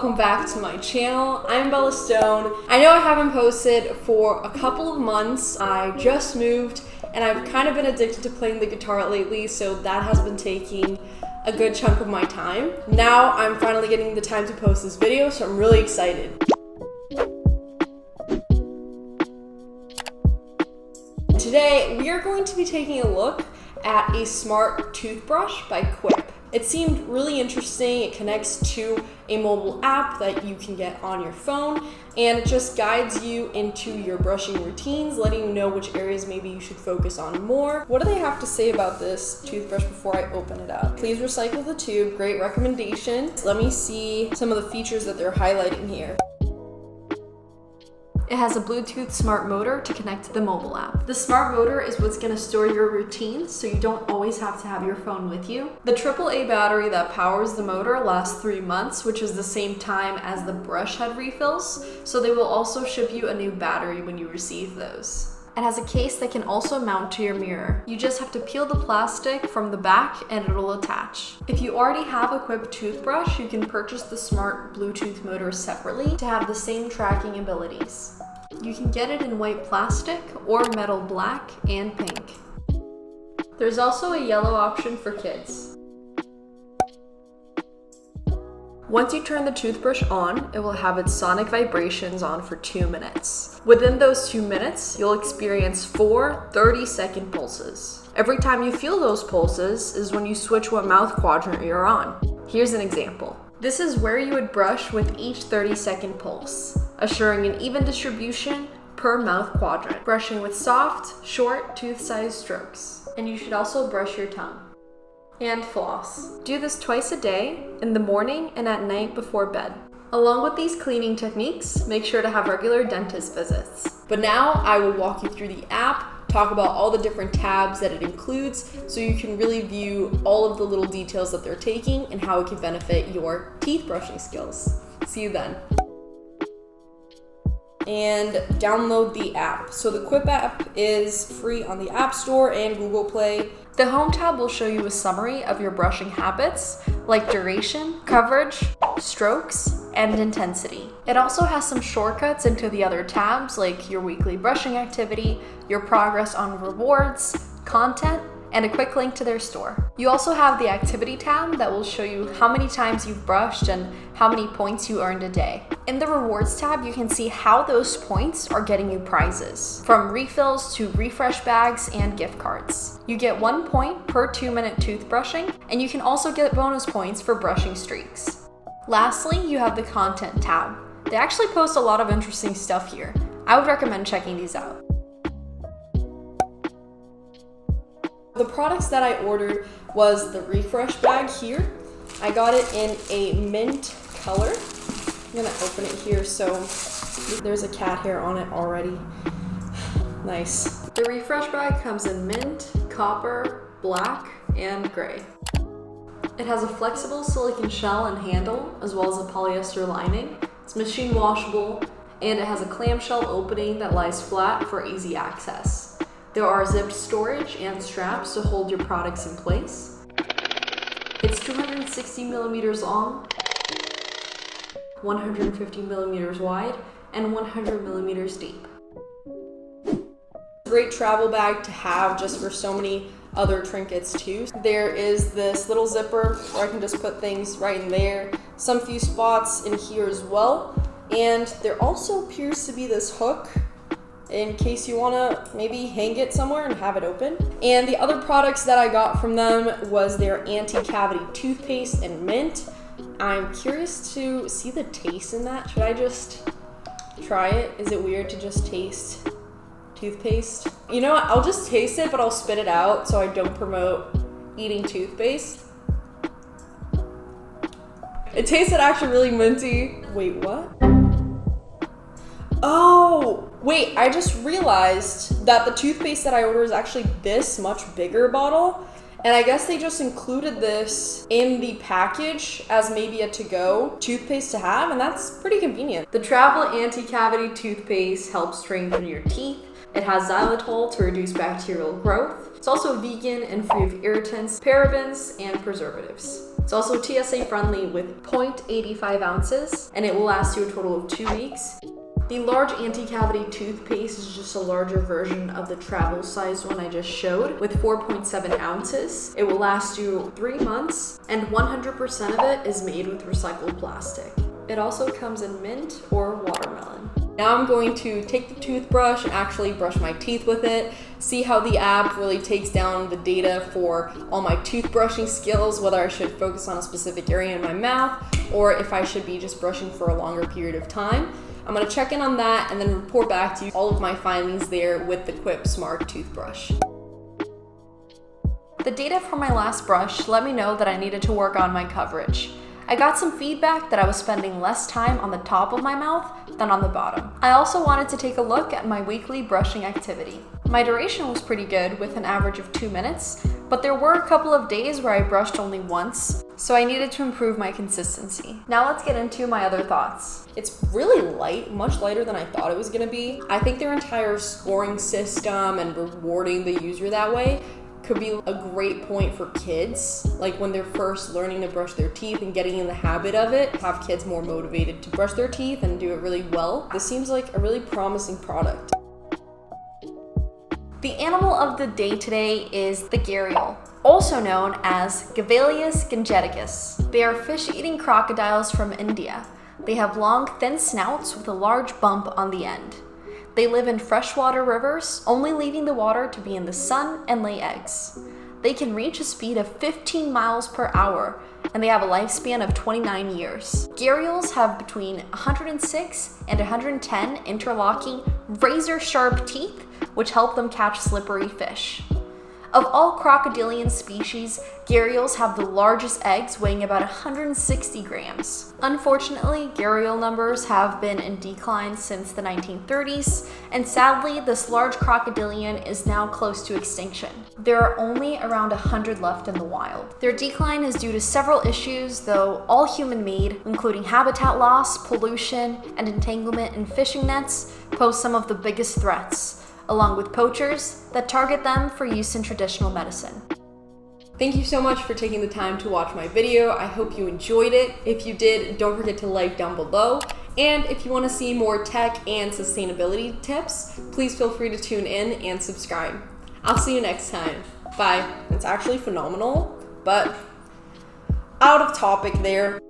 welcome back to my channel. I'm Bella Stone. I know I haven't posted for a couple of months. I just moved and I've kind of been addicted to playing the guitar lately, so that has been taking a good chunk of my time. Now I'm finally getting the time to post this video, so I'm really excited. Today, we are going to be taking a look at a smart toothbrush by Quip. It seemed really interesting. It connects to a mobile app that you can get on your phone, and it just guides you into your brushing routines, letting you know which areas maybe you should focus on more. What do they have to say about this toothbrush before I open it up? Please recycle the tube. Great recommendation. Let me see some of the features that they're highlighting here. It has a Bluetooth smart motor to connect to the mobile app. The smart motor is what's going to store your routines, so you don't always have to have your phone with you. The AAA battery that powers the motor lasts 3 months, which is the same time as the brush head refills, so they will also ship you a new battery when you receive those. It has a case that can also mount to your mirror. You just have to peel the plastic from the back and it'll attach. If you already have a Quip toothbrush, you can purchase the smart Bluetooth motor separately to have the same tracking abilities. You can get it in white plastic or metal black and pink. There's also a yellow option for kids. Once you turn the toothbrush on, it will have its sonic vibrations on for 2 minutes. Within those 2 minutes, you'll experience 4 30-second pulses. Every time you feel those pulses is when you switch what mouth quadrant you're on. Here's an example. This is where you would brush with each 30-second pulse, assuring an even distribution per mouth quadrant, brushing with soft, short, tooth-sized strokes. And you should also brush your tongue. And floss. Do this twice a day, in the morning and at night before bed. Along with these cleaning techniques, make sure to have regular dentist visits. But now I will walk you through the app, talk about all the different tabs that it includes, so you can really view all of the little details that they're taking and how it can benefit your teeth brushing skills. See you then. And download the app. So the Quip app is free on the App Store and Google Play. The Home tab will show you a summary of your brushing habits, like duration, coverage, strokes, and intensity. It also has some shortcuts into the other tabs, like your weekly brushing activity, your progress on rewards, content, and a quick link to their store. You also have the activity tab that will show you how many times you've brushed and how many points you earned a day. In the rewards tab, you can see how those points are getting you prizes, from refills to refresh bags and gift cards. You get 1 point per 2-minute toothbrushing, and you can also get bonus points for brushing streaks. Lastly, you have the content tab. They actually post a lot of interesting stuff here. I would recommend checking these out. The products that I ordered was the refresh bag here. I got it in a mint color. I'm gonna open it here, so there's a cat hair on it already. Nice. The refresh bag comes in mint, copper, black, and gray. It has a flexible silicone shell and handle, as well as a polyester lining. It's machine washable, and it has a clamshell opening that lies flat for easy access. There are zipped storage and straps to hold your products in place. It's 260 millimeters long, 150 millimeters wide, and 100 millimeters deep. Great travel bag to have just for so many other trinkets too. There is this little zipper where I can just put things right in there. Some few spots in here as well. And there also appears to be this hook in case you want to maybe hang it somewhere and have it open. And the other products that I got from them was their anti-cavity toothpaste and mint. I'm curious to see the taste in that. Should I just try it? Is it weird to just taste toothpaste? You know what? I'll just taste it, but I'll spit it out so I don't promote eating toothpaste. It tasted actually really minty. Wait, what? Oh, wait, I just realized that the toothpaste that I ordered is actually this much bigger bottle. And I guess they just included this in the package as maybe a to-go toothpaste to have, and that's pretty convenient. The Travel Anti-Cavity Toothpaste helps strengthen your teeth It has xylitol to reduce bacterial growth. It's also vegan and free of irritants, parabens, and preservatives. It's also TSA friendly with 0.85 ounces, and it will last you a total of 2 weeks. The large anti-cavity toothpaste is just a larger version of the travel size one I just showed with 4.7 ounces. It will last you 3 months, and 100% of it is made with recycled plastic. It also comes in mint or watermelon. Now I'm going to take the toothbrush and actually brush my teeth with it, see how the app really takes down the data for all my toothbrushing skills, whether I should focus on a specific area in my mouth or if I should be just brushing for a longer period of time. I'm going to check in on that and then report back to you all of my findings there with the Quip Smart Toothbrush. The data from my last brush let me know that I needed to work on my coverage. I got some feedback that I was spending less time on the top of my mouth than on the bottom. I also wanted to take a look at my weekly brushing activity. My duration was pretty good with an average of 2 minutes, but there were a couple of days where I brushed only once, so I needed to improve my consistency. Now let's get into my other thoughts. It's really light, much lighter than I thought it was gonna be. I think their entire scoring system and rewarding the user that way could be a great point for kids, like when they're first learning to brush their teeth and getting in the habit of it, have kids more motivated to brush their teeth and do it really well. This seems like a really promising product. The animal of the day today is the gharial, also known as Gavelius gangeticus. They are fish-eating crocodiles from India. They have long, thin snouts with a large bump on the end. They live in freshwater rivers, only leaving the water to be in the sun and lay eggs. They can reach a speed of 15 miles per hour, and they have a lifespan of 29 years. Gharials have between 106 and 110 interlocking, razor-sharp teeth, which help them catch slippery fish. Of all crocodilian species, gharials have the largest eggs, weighing about 160 grams. Unfortunately, gharial numbers have been in decline since the 1930s, and sadly, this large crocodilian is now close to extinction. There are only around 100 left in the wild. Their decline is due to several issues, though all human-made, including habitat loss, pollution, and entanglement in fishing nets, pose some of the biggest threats, along with poachers that target them for use in traditional medicine. Thank you so much for taking the time to watch my video. I hope you enjoyed it. If you did, don't forget to like down below. And if you want to see more tech and sustainability tips, please feel free to tune in and subscribe. I'll see you next time. Bye. It's actually phenomenal, but out of topic there.